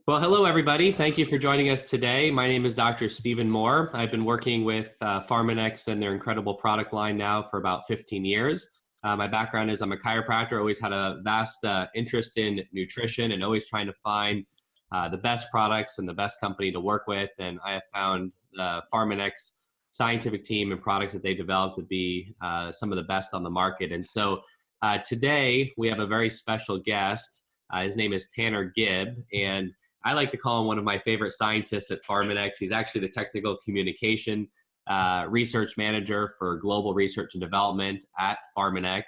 Well, hello, everybody. Thank you for joining us today. My name is Dr. Stephen Moore. I've been working with Pharmanex and their incredible product line now for about 15 years. My background is I'm a chiropractor, always had a vast interest in nutrition and always trying to find the best products and the best company to work with. And I have found the Pharmanex scientific team and products that they developed to be some of the best on the market. And so today we have a very special guest. His name is Tanner Gibb, and I like to call him one of my favorite scientists at Pharmanex. He's actually the technical communication research manager for global research and development at Pharmanex.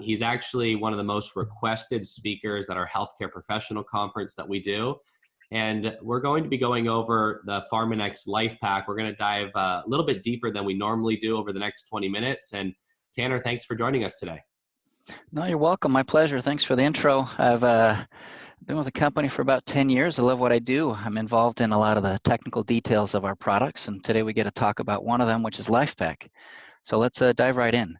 He's actually one of the most requested speakers at our healthcare professional conference that we do. And we're going to be going over the Pharmanex Lifepak. We're going to dive a little bit deeper than we normally do over the next 20 minutes. And Tanner, thanks for joining us today. No, you're welcome. My pleasure. Thanks for the intro. I've been with the company for about 10 years. I love what I do. I'm involved in a lot of the technical details of our products, and today we get to talk about one of them, which is Lifepak. So let's dive right in.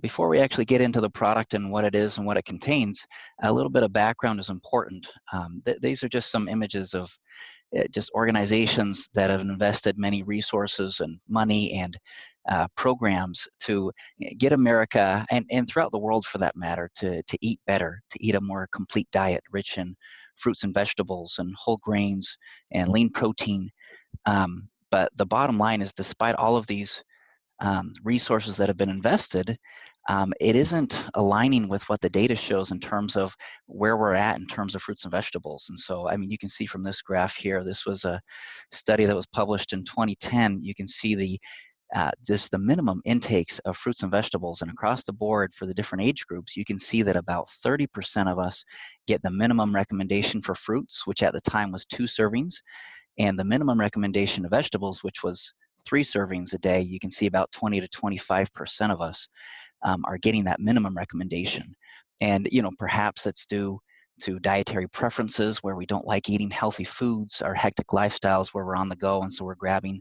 Before we actually get into the product and what it is and what it contains, a little bit of background is important. These are just some images of just organizations that have invested many resources and money and programs to get America and throughout the world for that matter to eat better, to eat a more complete diet rich in fruits and vegetables and whole grains and lean protein. But the bottom line is, despite all of these resources that have been invested, it isn't aligning with what the data shows in terms of where we're at in terms of fruits and vegetables. And so, I mean, you can see from this graph here, this was a study that was published in 2010. You can see the minimum intakes of fruits and vegetables, and across the board for the different age groups, you can see that about 30% of us get the minimum recommendation for fruits, which at the time was 2 servings, and the minimum recommendation of vegetables, which was 3 servings a day. You can see about 20 to 25% of us are getting that minimum recommendation. And, perhaps it's due to dietary preferences where we don't like eating healthy foods, our hectic lifestyles where we're on the go, and so we're grabbing,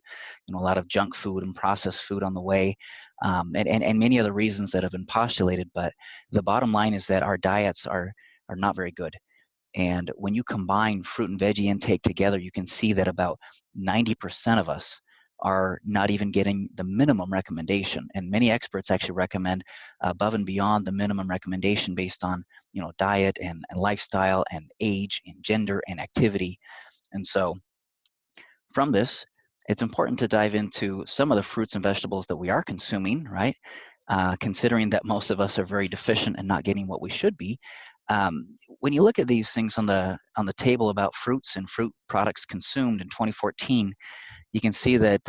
a lot of junk food and processed food on the way, and many other reasons that have been postulated. But the bottom line is that our diets are not very good. And when you combine fruit and veggie intake together, you can see that about 90% of us are not even getting the minimum recommendation. And many experts actually recommend above and beyond the minimum recommendation based on, diet and lifestyle and age and gender and activity. And so from this, it's important to dive into some of the fruits and vegetables that we are consuming, right? Considering that most of us are very deficient and not getting what we should be. When you look at these things on the table about fruits and fruit products consumed in 2014, you can see that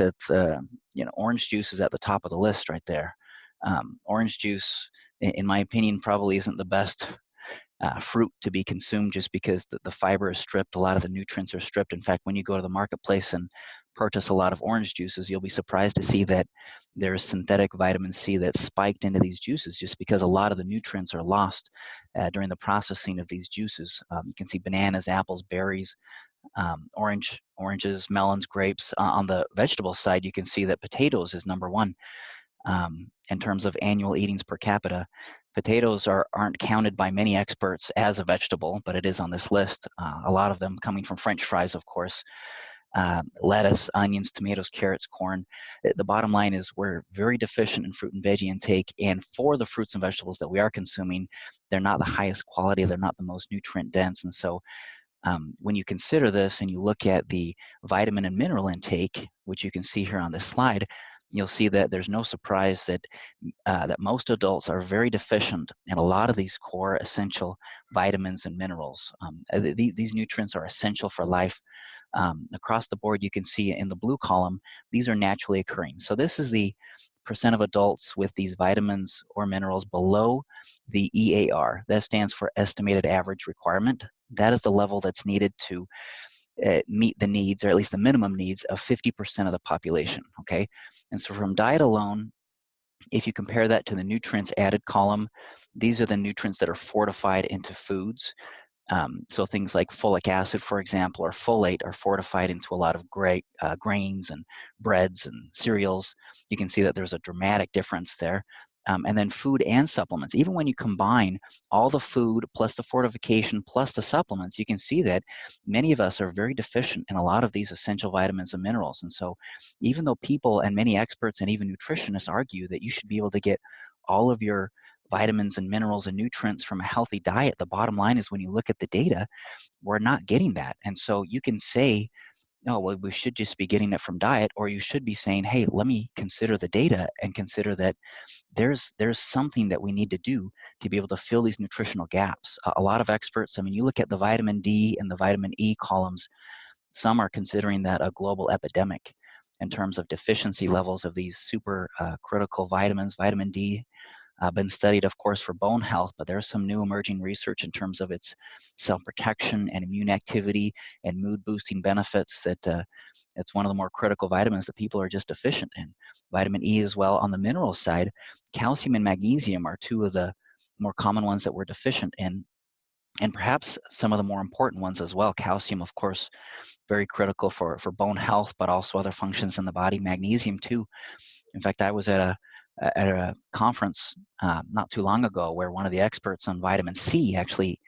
orange juice is at the top of the list right there. Orange juice, in my opinion, probably isn't the best fruit to be consumed, just because the fiber is stripped, a lot of the nutrients are stripped. In fact, when you go to the marketplace and purchase a lot of orange juices, you'll be surprised to see that there is synthetic vitamin C that's spiked into these juices, just because a lot of the nutrients are lost during the processing of these juices. You can see bananas, apples, berries, oranges, melons, grapes. On the vegetable side, you can see that potatoes is number 1 in terms of annual eatings per capita. Potatoes aren't counted by many experts as a vegetable, but it is on this list. A lot of them coming from French fries, of course. Lettuce, onions, tomatoes, carrots, corn. The bottom line is we're very deficient in fruit and veggie intake, and for the fruits and vegetables that we are consuming, they're not the highest quality, they're not the most nutrient dense. And so when you consider this and you look at the vitamin and mineral intake, which you can see here on this slide, you'll see that there's no surprise that most adults are very deficient in a lot of these core essential vitamins and minerals. These nutrients are essential for life. Across the board, you can see in the blue column, these are naturally occurring. So this is the percent of adults with these vitamins or minerals below the EAR. That stands for estimated average requirement. That is the level that's needed to meet the needs, or at least the minimum needs, of 50% of the population, okay? And so from diet alone, if you compare that to the nutrients added column, these are the nutrients that are fortified into foods. So things like folic acid, for example, or folate are fortified into a lot of grains and breads and cereals. You can see that there's a dramatic difference there. And then food and supplements. Even when you combine all the food plus the fortification plus the supplements, you can see that many of us are very deficient in a lot of these essential vitamins and minerals. And so even though people and many experts and even nutritionists argue that you should be able to get all of your vitamins and minerals and nutrients from a healthy diet, the bottom line is when you look at the data, we're not getting that. And so you can say, no, well, we should just be getting it from diet, or you should be saying, hey, let me consider the data and consider that there's something that we need to do to be able to fill these nutritional gaps. A lot of experts, I mean, you look at the vitamin D and the vitamin E columns, some are considering that a global epidemic in terms of deficiency levels of these super critical vitamins. Vitamin D been studied, of course, for bone health, but there's some new emerging research in terms of its cell protection and immune activity and mood boosting benefits that it's one of the more critical vitamins that people are just deficient in. Vitamin E as well. On the mineral side, calcium and magnesium are two of the more common ones that we're deficient in, and perhaps some of the more important ones as well. Calcium, of course, very critical for bone health, but also other functions in the body. Magnesium too. In fact, I was at a conference not too long ago where one of the experts on vitamin C actually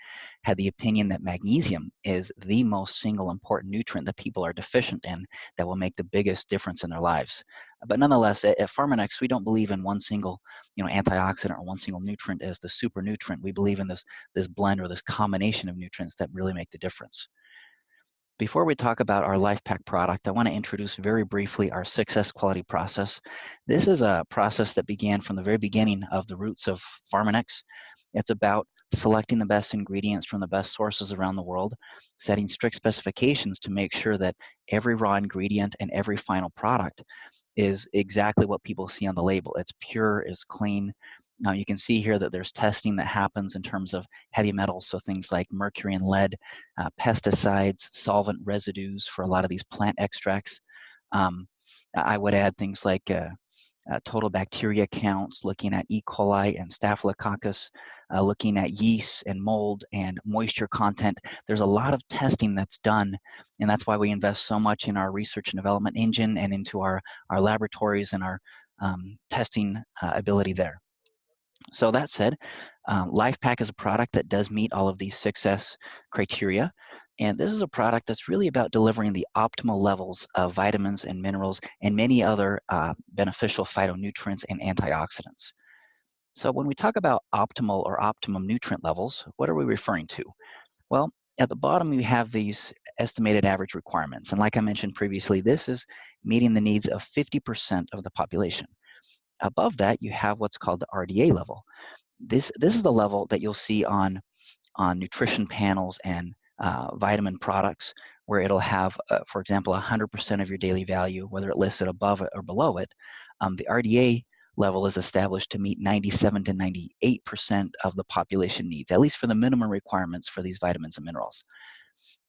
had the opinion that magnesium is the most single important nutrient that people are deficient in that will make the biggest difference in their lives. But nonetheless, at Pharmanex, we don't believe in one single, antioxidant or one single nutrient as the super nutrient. We believe in this blend or this combination of nutrients that really make the difference. Before we talk about our Lifepak product, I want to introduce very briefly our 6S quality process. This is a process that began from the very beginning of the roots of Pharmanex. It's about selecting the best ingredients from the best sources around the world, setting strict specifications to make sure that every raw ingredient and every final product is exactly what people see on the label. It's pure, it's clean. Now you can see here that there's testing that happens in terms of heavy metals, so things like mercury and lead, pesticides, solvent residues for a lot of these plant extracts. I would add things like total bacteria counts, looking at E. coli and Staphylococcus, looking at yeast and mold and moisture content. There's a lot of testing that's done, and that's why we invest so much in our research and development engine and into our laboratories and our testing ability there. So that said, Lifepak is a product that does meet all of these 6S criteria. And this is a product that's really about delivering the optimal levels of vitamins and minerals and many other beneficial phytonutrients and antioxidants. So when we talk about optimal or optimum nutrient levels, what are we referring to? Well, at the bottom, we have these estimated average requirements. And like I mentioned previously, this is meeting the needs of 50% of the population. Above that, you have what's called the RDA level. This is the level that you'll see on nutrition panels and vitamin products, where it'll have, for example, 100% of your daily value, whether it lists it above it or below it. The RDA level is established to meet 97 to 98% of the population needs, at least for the minimum requirements for these vitamins and minerals.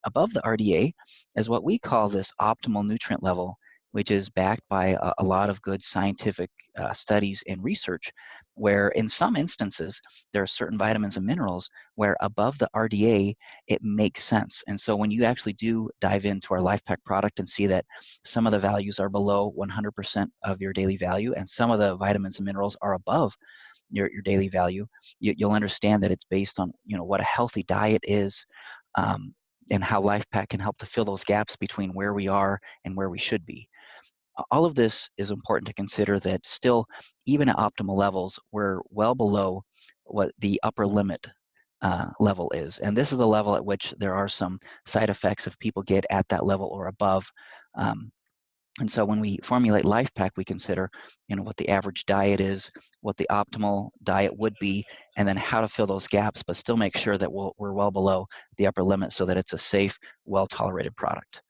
Above the RDA is what we call this optimal nutrient level, which is backed by a lot of good scientific studies and research, where in some instances, there are certain vitamins and minerals where above the RDA, it makes sense. And so when you actually do dive into our Lifepak product and see that some of the values are below 100% of your daily value, and some of the vitamins and minerals are above your daily value, you'll understand that it's based on what a healthy diet is, and how Lifepak can help to fill those gaps between where we are and where we should be. All of this is important to consider, that still, even at optimal levels, we're well below what the upper limit level is. And this is the level at which there are some side effects if people get at that level or above. And so when we formulate Lifepak, we consider what the average diet is, what the optimal diet would be, and then how to fill those gaps, but still make sure that we're well below the upper limit so that it's a safe, well-tolerated product.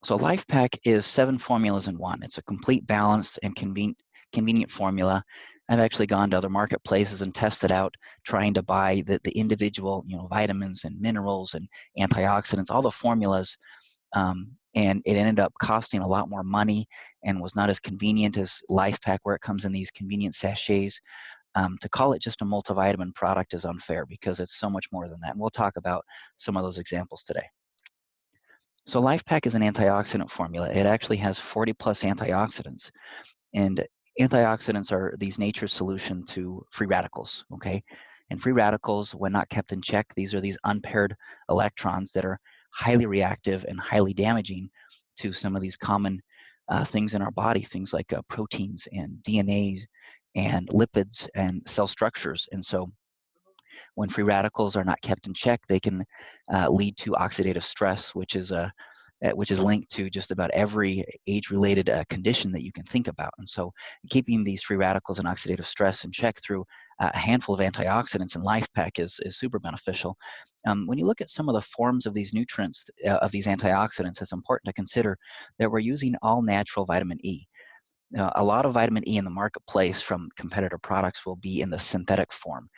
So Lifepak is 7 formulas in one. It's a complete, balanced, and convenient formula. I've actually gone to other marketplaces and tested out, trying to buy the individual vitamins and minerals and antioxidants, all the formulas, and it ended up costing a lot more money and was not as convenient as Lifepak, where it comes in these convenient sachets. To call it just a multivitamin product is unfair, because it's so much more than that. And we'll talk about some of those examples today. So Lifepak is an antioxidant formula. It actually has 40 plus antioxidants, and antioxidants are these nature's solution to free radicals, okay? And free radicals, when not kept in check, these are these unpaired electrons that are highly reactive and highly damaging to some of these common things in our body, things like proteins and DNAs and lipids and cell structures. And so when free radicals are not kept in check, they can lead to oxidative stress, which is linked to just about every age-related condition that you can think about. And so keeping these free radicals and oxidative stress in check through a handful of antioxidants in Lifepak is super beneficial. When you look at some of the forms of these nutrients, of these antioxidants, it's important to consider that we're using all natural vitamin E. A lot of vitamin E in the marketplace from competitor products will be in the synthetic form.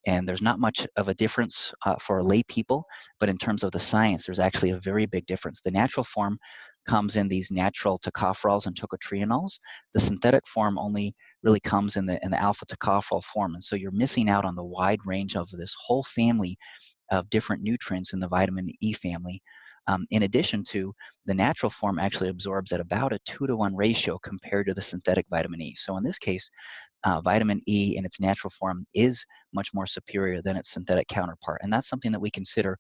And there's not much of a difference for lay people, but in terms of the science, there's actually a very big difference. The natural form comes in these natural tocopherols and tocotrienols. The synthetic form only really comes in the alpha tocopherol form, and so you're missing out on the wide range of this whole family of different nutrients in the vitamin E family. In addition to, the natural form actually absorbs at about a 2-to-1 ratio compared to the synthetic vitamin E. So in this case, vitamin E in its natural form is much more superior than its synthetic counterpart. And that's something that we consider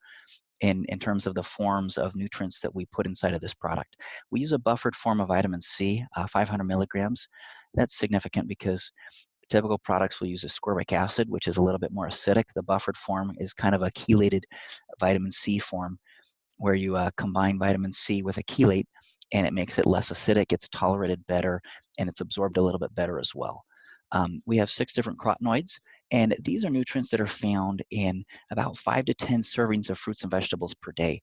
in terms of the forms of nutrients that we put inside of this product. We use a buffered form of vitamin C, 500 milligrams. That's significant because typical products will use ascorbic acid, which is a little bit more acidic. The buffered form is kind of a chelated vitamin C form, where you combine vitamin C with a chelate, and it makes it less acidic, it's tolerated better, and it's absorbed a little bit better as well. We have 6 different carotenoids, and these are nutrients that are found in about 5 to 10 servings of fruits and vegetables per day.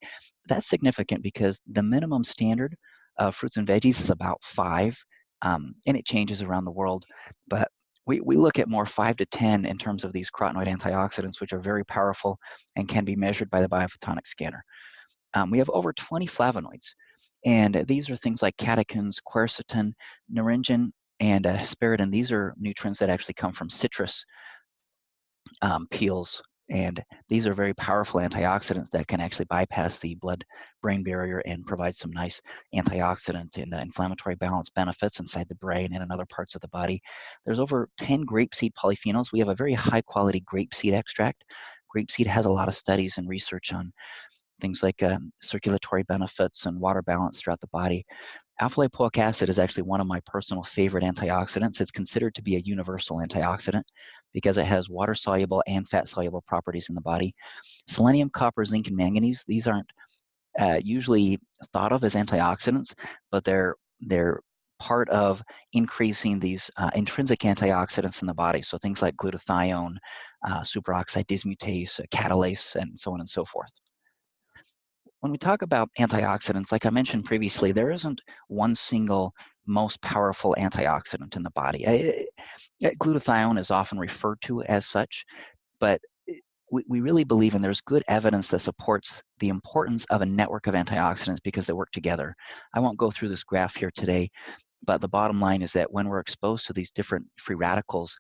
That's significant because the minimum standard of fruits and veggies is about 5, and it changes around the world, but we look at more 5 to 10 in terms of these carotenoid antioxidants, which are very powerful and can be measured by the biophotonic scanner. We have over 20 flavonoids, and these are things like catechins, quercetin, naringin, and hesperidin. These are nutrients that actually come from citrus peels, and these are very powerful antioxidants that can actually bypass the blood-brain barrier and provide some nice antioxidant and inflammatory balance benefits inside the brain and in other parts of the body. There's over 10 grapeseed polyphenols. We have a very high-quality grapeseed extract. Grapeseed has a lot of studies and research on things like circulatory benefits and water balance throughout the body. Alpha-lipoic acid is actually one of my personal favorite antioxidants. It's considered to be a universal antioxidant because it has water-soluble and fat-soluble properties in the body. Selenium, copper, zinc, and manganese, these aren't usually thought of as antioxidants, but they're part of increasing these intrinsic antioxidants in the body. So things like glutathione, superoxide dismutase, catalase, and so on and so forth. When we talk about antioxidants, like I mentioned previously, there isn't one single most powerful antioxidant in the body. Glutathione is often referred to as such, but we really believe, and there's good evidence that supports the importance of a network of antioxidants because they work together. I won't go through this graph here today, but the bottom line is that when we're exposed to these different free radicals,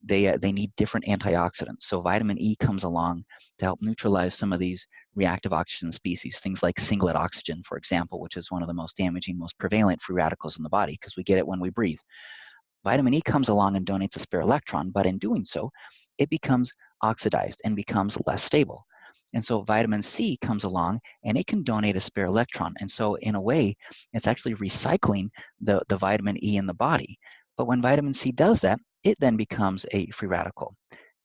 they need different antioxidants. So vitamin E comes along to help neutralize some of these reactive oxygen species, things like singlet oxygen, for example, which is one of the most damaging, most prevalent free radicals in the body because we get it when we breathe. Vitamin E comes along and donates a spare electron, but in doing so, it becomes oxidized and becomes less stable. And so vitamin C comes along and it can donate a spare electron. And so in a way, it's actually recycling the vitamin E in the body. But when vitamin C does that, it then becomes a free radical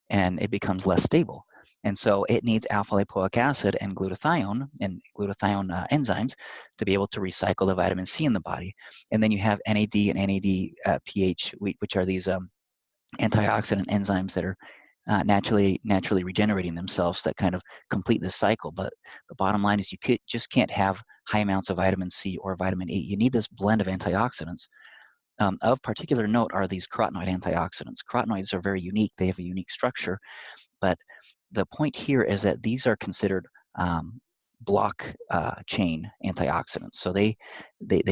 and it becomes less stable. And so it needs alpha-lipoic acid and glutathione enzymes to be able to recycle the vitamin C in the body. And then you have NAD and NADPH, which are these antioxidant enzymes that are naturally regenerating themselves that kind of complete this cycle. But the bottom line is you just can't have high amounts of vitamin C or vitamin E. You need this blend of antioxidants. Of particular note are these carotenoid antioxidants. Carotenoids are very unique. They have a unique structure, but the point here is that these are considered block chain antioxidants. So they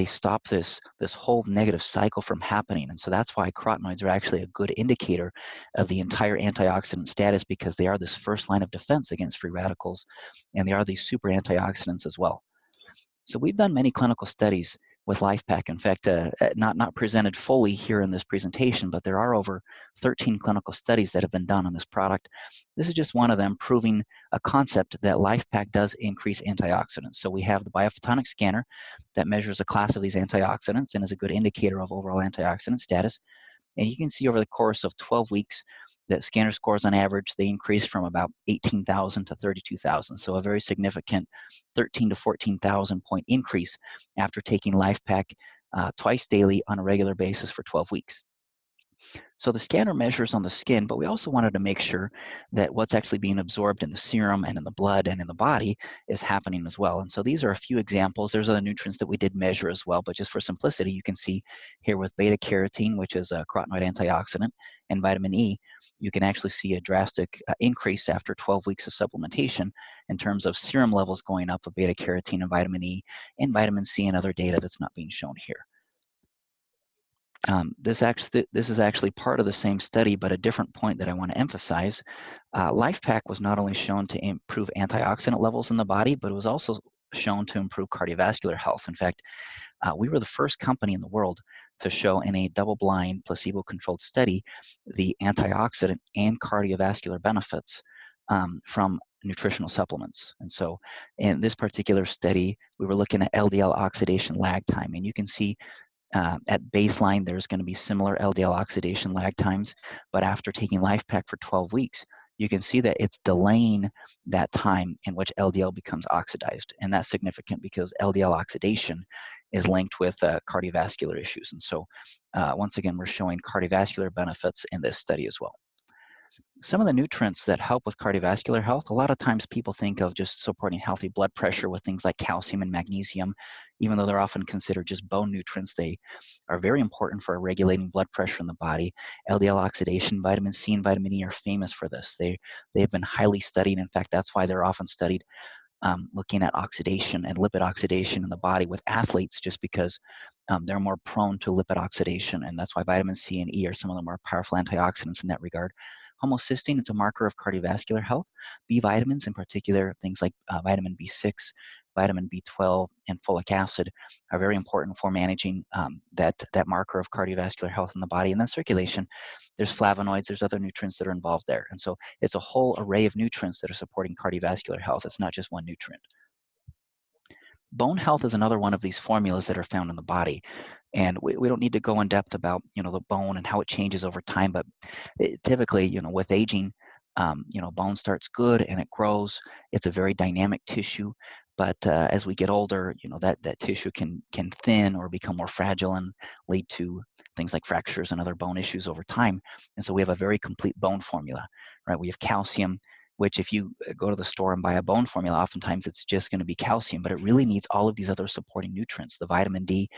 stop this whole negative cycle from happening. And so that's why carotenoids are actually a good indicator of the entire antioxidant status, because they are this first line of defense against free radicals, and they are these super antioxidants as well. So we've done many clinical studies with Lifepak. In fact, not presented fully here in this presentation, but there are over 13 clinical studies that have been done on this product. This is just one of them, proving a concept that Lifepak does increase antioxidants. So we have the biophotonic scanner that measures a class of these antioxidants and is a good indicator of overall antioxidant status. And you can see over the course of 12 weeks that scanner scores on average, they increased from about 18,000 to 32,000. So a very significant 13 to 14,000 point increase after taking Lifepak twice daily on a regular basis for 12 weeks. So the scanner measures on the skin, but we also wanted to make sure that what's actually being absorbed in the serum and in the blood and in the body is happening as well. And so these are a few examples. There's other nutrients that we did measure as well, but just for simplicity, you can see here with beta carotene, which is a carotenoid antioxidant, and vitamin E, you can actually see a drastic increase after 12 weeks of supplementation in terms of serum levels going up of beta carotene and vitamin E and vitamin C and other data that's not being shown here. This is actually part of the same study, but a different point that I want to emphasize. Lifepak was not only shown to improve antioxidant levels in the body, but it was also shown to improve cardiovascular health. In fact, we were the first company in the world to show in a double-blind, placebo-controlled study the antioxidant and cardiovascular benefits from nutritional supplements. And so in this particular study, we were looking at LDL oxidation lag time, and you can see at baseline, there's going to be similar LDL oxidation lag times, but after taking Lifepak for 12 weeks, you can see that it's delaying that time in which LDL becomes oxidized. And that's significant because LDL oxidation is linked with cardiovascular issues. And so once again, we're showing cardiovascular benefits in this study as well. Some of the nutrients that help with cardiovascular health, a lot of times people think of just supporting healthy blood pressure with things like calcium and magnesium. Even though they're often considered just bone nutrients, they are very important for regulating blood pressure in the body. LDL oxidation, vitamin C and vitamin E are famous for this. They've been highly studied. In fact, that's why they're often studied looking at oxidation and lipid oxidation in the body with athletes, just because they're more prone to lipid oxidation, and that's why vitamin C and E are some of the more powerful antioxidants in that regard. Homocysteine, it's a marker of cardiovascular health. B vitamins, in particular, things like vitamin B6, vitamin B12, and folic acid are very important for managing that marker of cardiovascular health in the body. And then circulation, there's flavonoids, there's other nutrients that are involved there. And so it's a whole array of nutrients that are supporting cardiovascular health. It's not just one nutrient. Bone health is another one of these formulas that are found in the body. And we don't need to go in depth about, the bone and how it changes over time, but typically, with aging, bone starts good and it grows. It's a very dynamic tissue, but as we get older, that tissue can thin or become more fragile and lead to things like fractures and other bone issues over time. And so we have a very complete bone formula, right? We have calcium, which if you go to the store and buy a bone formula, oftentimes it's just going to be calcium, but it really needs all of these other supporting nutrients. The vitamin D,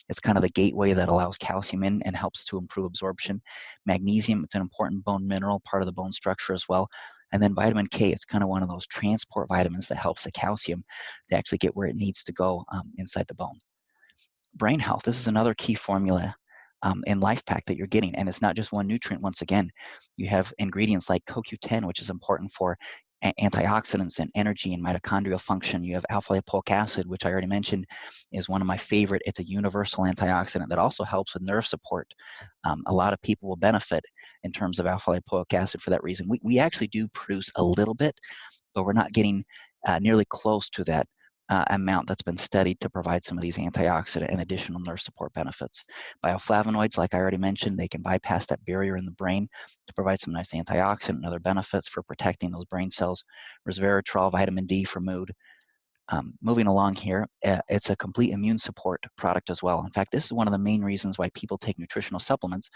it's kind of the gateway that allows calcium in and helps to improve absorption. Magnesium, it's an important bone mineral, part of the bone structure as well. And then vitamin K, it's kind of one of those transport vitamins that helps the calcium to actually get where it needs to go inside the bone. Brain health, this is another key formula in Lifepak that you're getting. And it's not just one nutrient. Once again, you have ingredients like CoQ10, which is important for antioxidants and energy and mitochondrial function. You have alpha lipoic acid, which I already mentioned is one of my favorite. It's a universal antioxidant that also helps with nerve support. A lot of people will benefit in terms of alpha lipoic acid for that reason. We actually do produce a little bit, but we're not getting nearly close to that amount that's been studied to provide some of these antioxidant and additional nerve support benefits. Bioflavonoids, like I already mentioned, they can bypass that barrier in the brain to provide some nice antioxidant and other benefits for protecting those brain cells. Resveratrol, vitamin D for mood. Moving along here, it's a complete immune support product as well. In fact, this is one of the main reasons why people take nutritional supplements,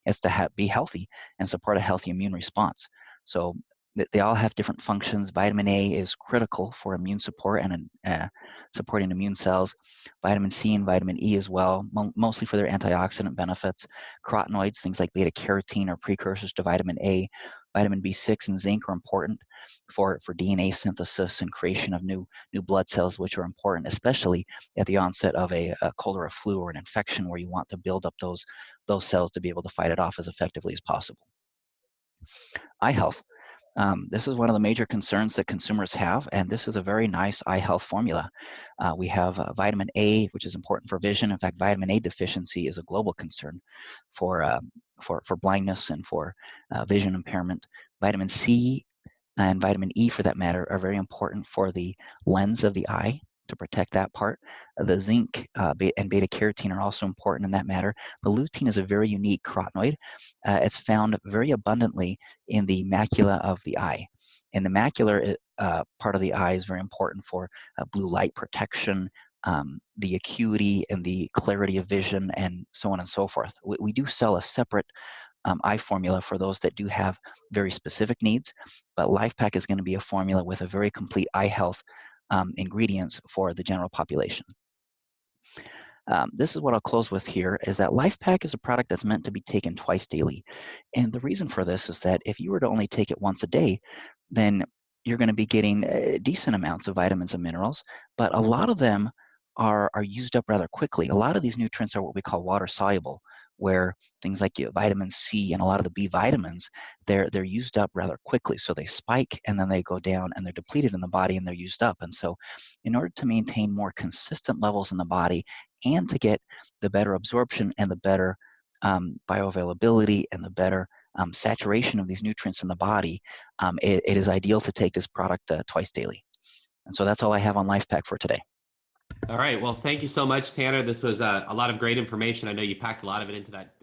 is to be healthy and support a healthy immune response. So they all have different functions. Vitamin A is critical for immune support and supporting immune cells. Vitamin C and vitamin E as well, mostly for their antioxidant benefits. Carotenoids, things like beta carotene, are precursors to vitamin A. Vitamin B6 and zinc are important for DNA synthesis and creation of new blood cells, which are important, especially at the onset of a cold or a flu or an infection, where you want to build up those cells to be able to fight it off as effectively as possible. Eye health. This is one of the major concerns that consumers have, and this is a very nice eye health formula. We have vitamin A, which is important for vision. In fact, vitamin A deficiency is a global concern for blindness and for vision impairment. Vitamin C and vitamin E, for that matter, are very important for the lens of the eye, to protect that part. The zinc and beta carotene are also important in that matter. The lutein is a very unique carotenoid. It's found very abundantly in the macula of the eye. And the macular part of the eye is very important for blue light protection, the acuity and the clarity of vision, and so on and so forth. We do sell a separate eye formula for those that do have very specific needs, but Lifepak is going to be a formula with a very complete eye health ingredients for the general population. This is what I'll close with here, is that Lifepak is a product that's meant to be taken twice daily. And the reason for this is that if you were to only take it once a day, then you're going to be getting decent amounts of vitamins and minerals, but a lot of them are used up rather quickly. A lot of these nutrients are what we call water soluble, where things like vitamin C and a lot of the B vitamins, they're used up rather quickly. So they spike and then they go down and they're depleted in the body and they're used up. And so in order to maintain more consistent levels in the body and to get the better absorption and the better bioavailability and the better saturation of these nutrients in the body, it is ideal to take this product twice daily. And so that's all I have on Lifepak for today. All right. Well, thank you so much, Tanner. This was a lot of great information. I know you packed a lot of it into that